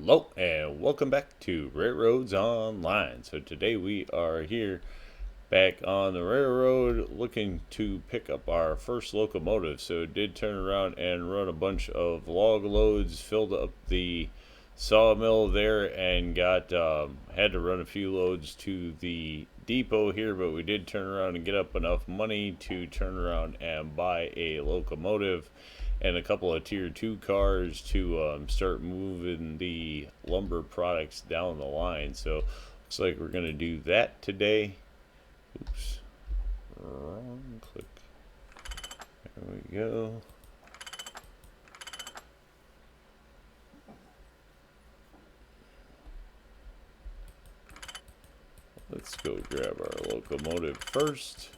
Hello and welcome back to RailRoads Online. So today we are here back on the railroad looking to pick up our first locomotive. So it did turn around and run a bunch of log loads, filled up the sawmill there, and got had to run a few loads to the depot here, but we did turn around and get up enough money to turn around and buy a locomotive and a couple of tier 2 cars to start moving the lumber products down the line. So looks like we're going to do that today. Oops, wrong click. There we go. Let's go grab our locomotive first.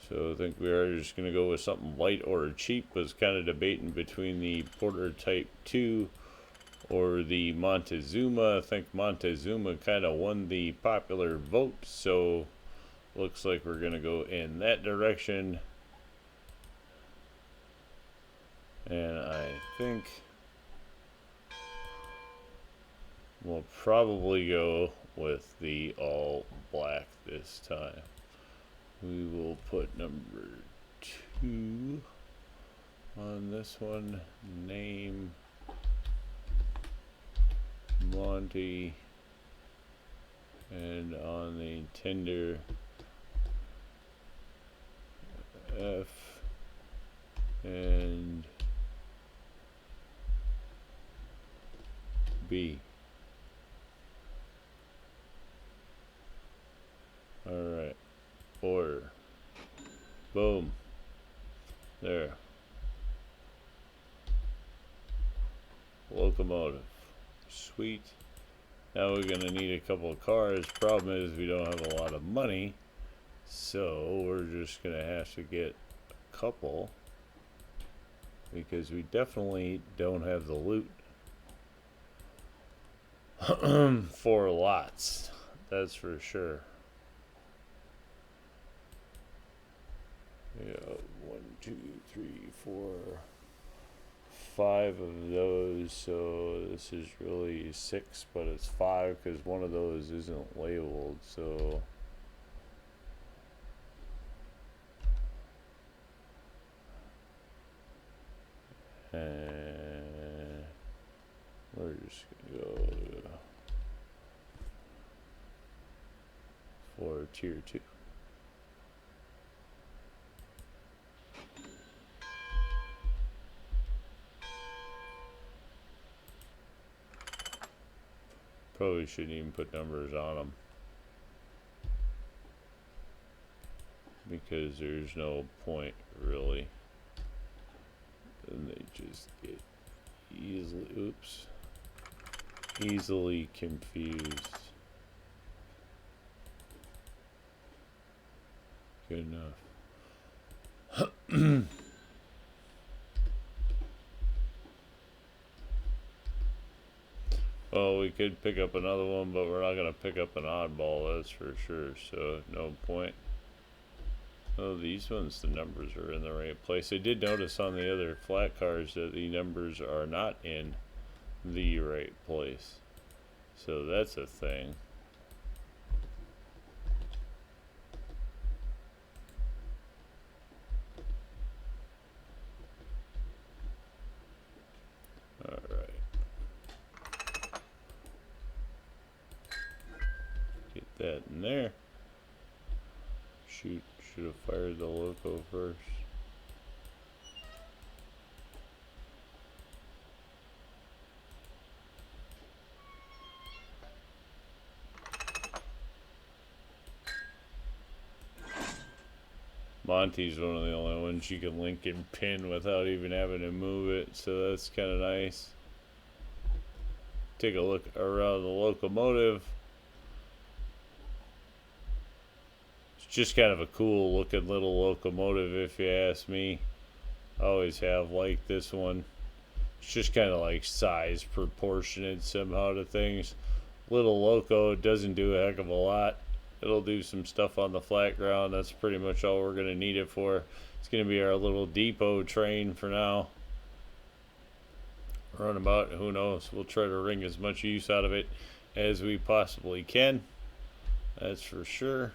So I think we are just going to go with something light or cheap. Was kind of debating between the Porter Type 2 or the Montezuma. I think Montezuma kind of won the popular vote, so looks like we're going to go in that direction. And I think we'll probably go with the all black this time. We will put number 2 on this one. Name Monty. And on the tender, F and B. Alright. Order. Boom. There. Locomotive. Sweet. Now we're going to need a couple of cars. Problem is we don't have a lot of money, so we're just going to have to get a couple because we definitely don't have the loot for lots. That's for sure. Yeah, 1, 2, 3, 4, 5 of those. So this is really 6, but it's 5 because one of those isn't labeled. So and we're just gonna go for tier 2. Probably shouldn't even put numbers on them because there's no point really. And they just get easily confused. Good enough. Well, we could pick up another one, but we're not going to pick up an oddball, that's for sure, so no point. Oh, these ones, the numbers are in the right place. I did notice on the other flat cars that the numbers are not in the right place. So that's a thing. Alright. Get that in there. Shoot, should have fired the loco first. Monty's one of the only ones you can link and pin without even having to move it, so that's kind of nice. Take a look around the locomotive. It's just kind of a cool looking little locomotive if you ask me. I always have liked this one. It's just kind of like size proportionate somehow to things. Little loco, doesn't do a heck of a lot. It'll do some stuff on the flat ground. That's pretty much all we're going to need it for. It's going to be our little depot train for now. runabout. Who knows? We'll try to wring as much use out of it as we possibly can. That's for sure.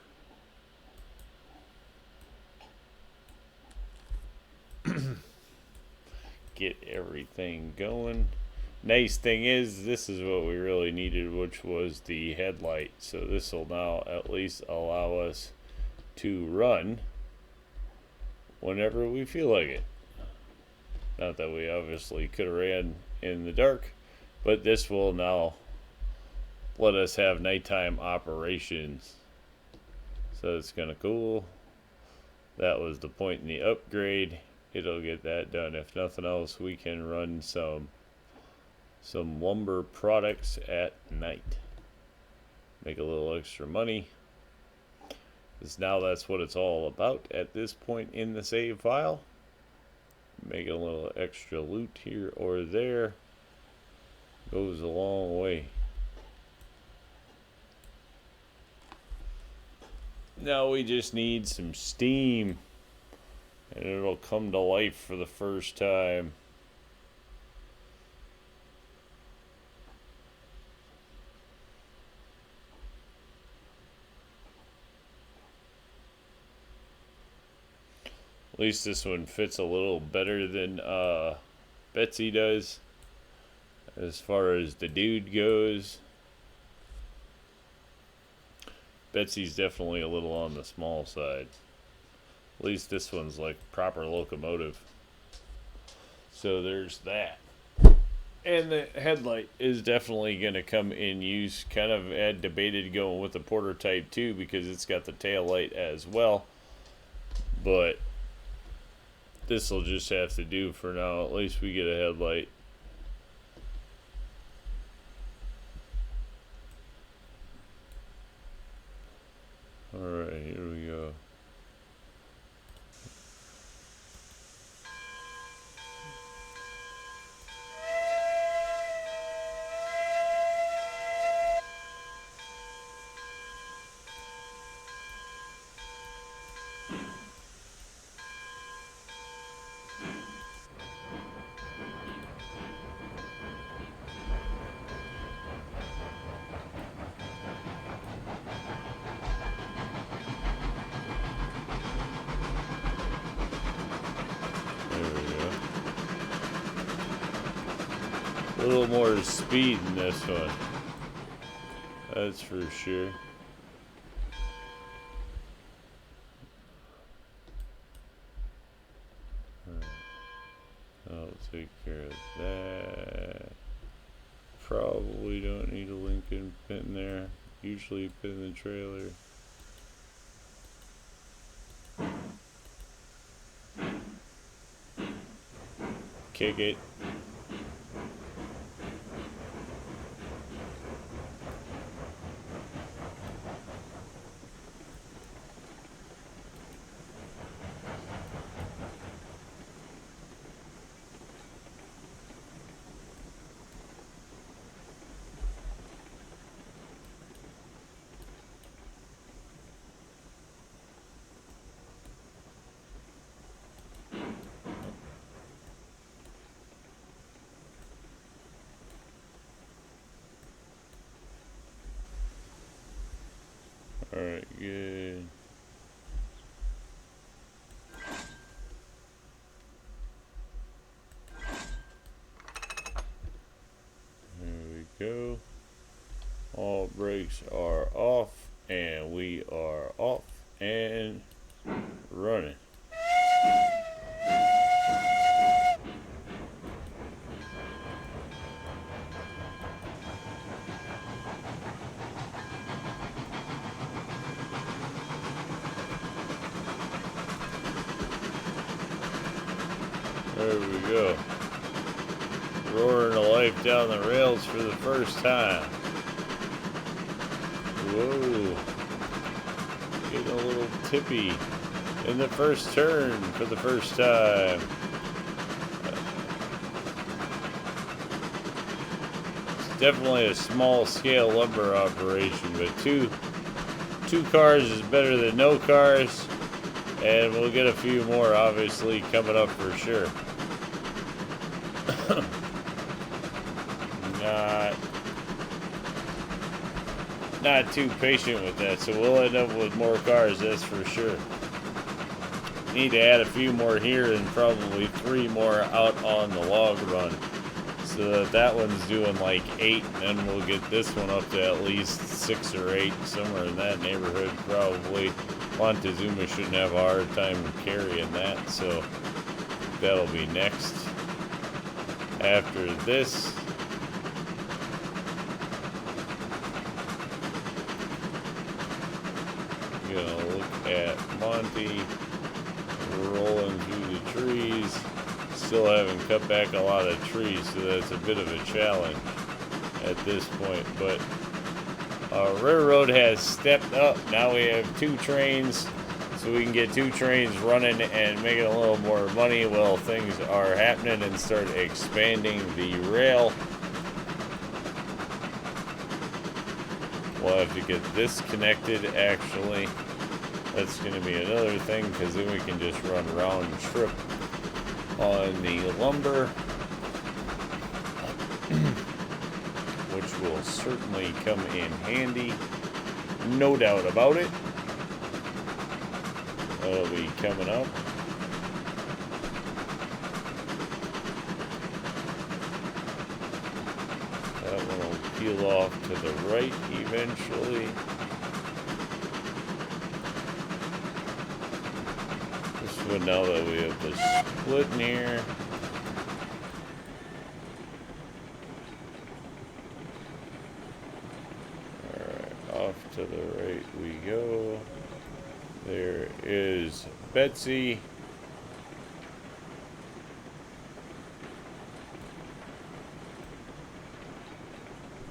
Get everything going. Nice thing is, this is what we really needed, which was the headlight. So this will now at least allow us to run whenever we feel like it. Not that we obviously could have ran in the dark, but this will now let us have nighttime operations. So it's kind of cool. That was the point in the upgrade. It'll get that done. If nothing else, we can run some lumber products at night. Make a little extra money. Because now that's what it's all about at this point in the save file. Make a little extra loot here or there. Goes a long way. Now we just need some steam. And it'll come to life for the first time. At least this one fits a little better than Betsy does. As far as the dude goes. Betsy's definitely a little on the small side. At least this one's like proper locomotive. So there's that. And the headlight is definitely going to come in use. Kind of had debated going with the Porter Type 2 because it's got the tail light as well. But this will just have to do for now. At least we get a headlight. Alright, here we go. A little more speed in this one. That's for sure. I'll take care of that. Probably don't need a Lincoln pin there. Usually pin the trailer. Kick it. Alright, good. There we go. All brakes are off, and we are off and running. There we go. Roaring to life down the rails for the first time. Whoa. Getting a little tippy in the first turn for the first time. It's definitely a small scale lumber operation, but two cars is better than no cars. And we'll get a few more obviously coming up for sure. not not too patient with that, so we'll end up with more cars, that's for sure. Need to add a few more here and probably 3 more out on the log run, so that one's doing like 8, and then we'll get this one up to at least 6 or 8, somewhere in that neighborhood probably. Montezuma shouldn't have a hard time carrying that, so that'll be next. After this, gonna look at Monty rolling through the trees. Still haven't cut back a lot of trees, so that's a bit of a challenge at this point. But Railroad has stepped up. Now we have 2 trains, so we can get 2 trains running and making a little more money while things are happening and start expanding the rail. We'll have to get this connected, actually. That's going to be another thing, because then we can just run round trip on the lumber, which will certainly come in handy, no doubt about it. That'll be coming up. That one will peel off to the right eventually. This one, now that we have the split in here. Alright, off to the right we go. There is Betsy.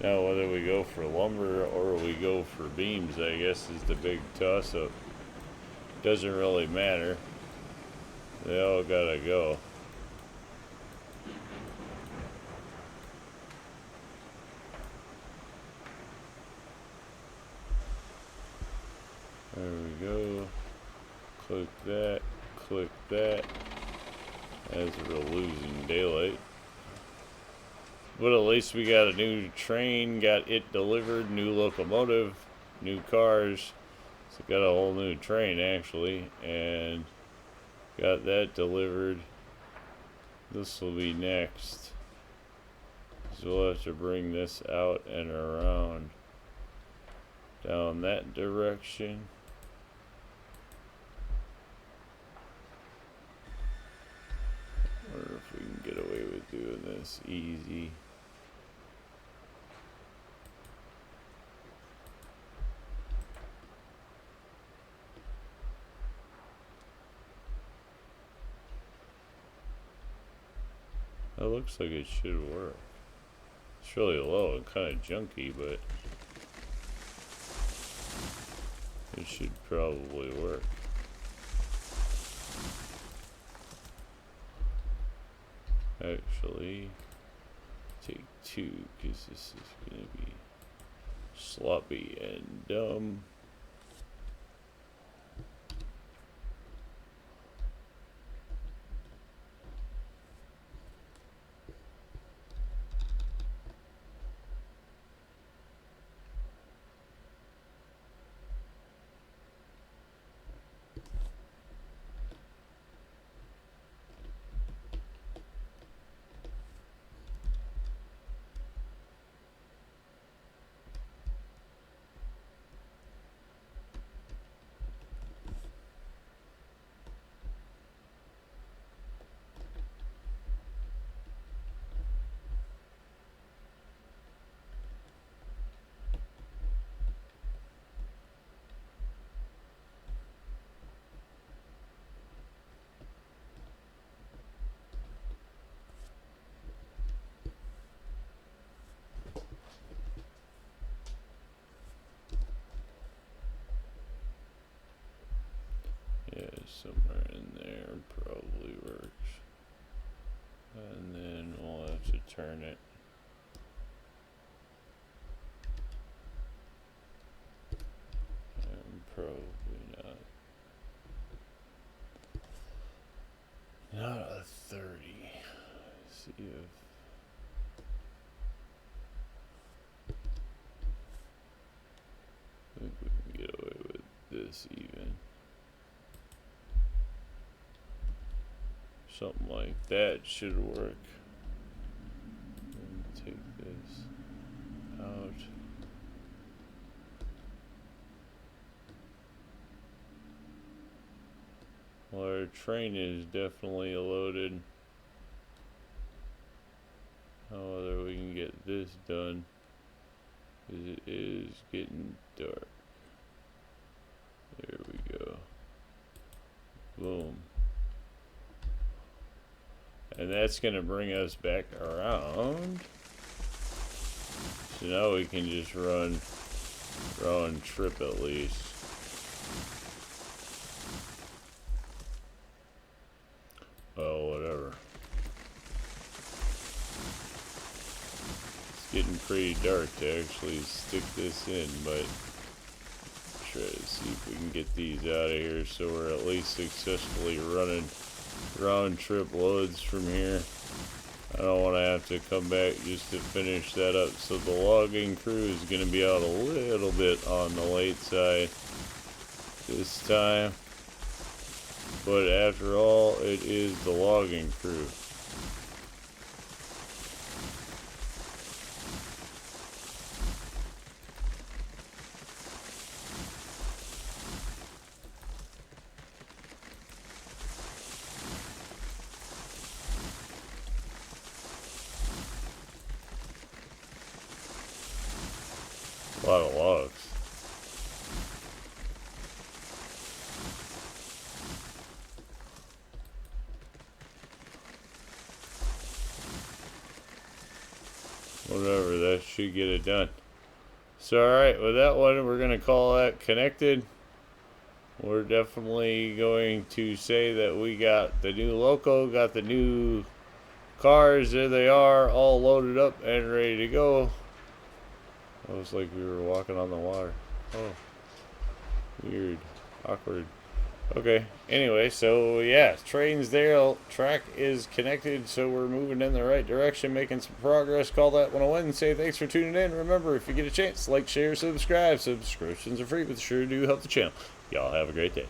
Now whether we go for lumber or we go for beams, I guess, is the big toss-up. Doesn't really matter. They all gotta go. There we go. Click that. As we're losing daylight. But at least we got a new train, got it delivered, new locomotive, new cars. So got a whole new train actually, and got that delivered. This will be next. So we'll have to bring this out and around down that direction. Wonder if we can get away with doing this easy. That looks like it should work. It's really low and kind of junky, but it should probably work. Actually, take 2 because this is going to be sloppy and dumb. Yeah, somewhere in there probably works. And then we'll have to turn it. And probably not a 30. See if think we can get away with this even. Something like that should work. And take this out. Well, our train is definitely loaded. However, we can get this done, because it is getting dark. There we go. Boom. And that's going to bring us back around. So now we can just run round trip at least. Oh, whatever. It's getting pretty dark to actually stick this in, but try to see if we can get these out of here so we're at least successfully running round trip loads from here. I don't want to have to come back just to finish that up. So the logging crew is going to be out a little bit on the late side this time. But after all, it is the logging crew. A lot of logs. Whatever, that should get it done. So alright, with that one, we're going to call that connected. We're definitely going to say that we got the new loco, got the new cars, there they are, all loaded up and ready to go. It was like we were walking on the water. Oh, weird, awkward. Okay, anyway, so yeah, train's there, track is connected, so we're moving in the right direction, making some progress. Call that 101 and say thanks for tuning in. Remember, if you get a chance, like, share, subscribe. Subscriptions are free, but sure do help the channel. Y'all have a great day.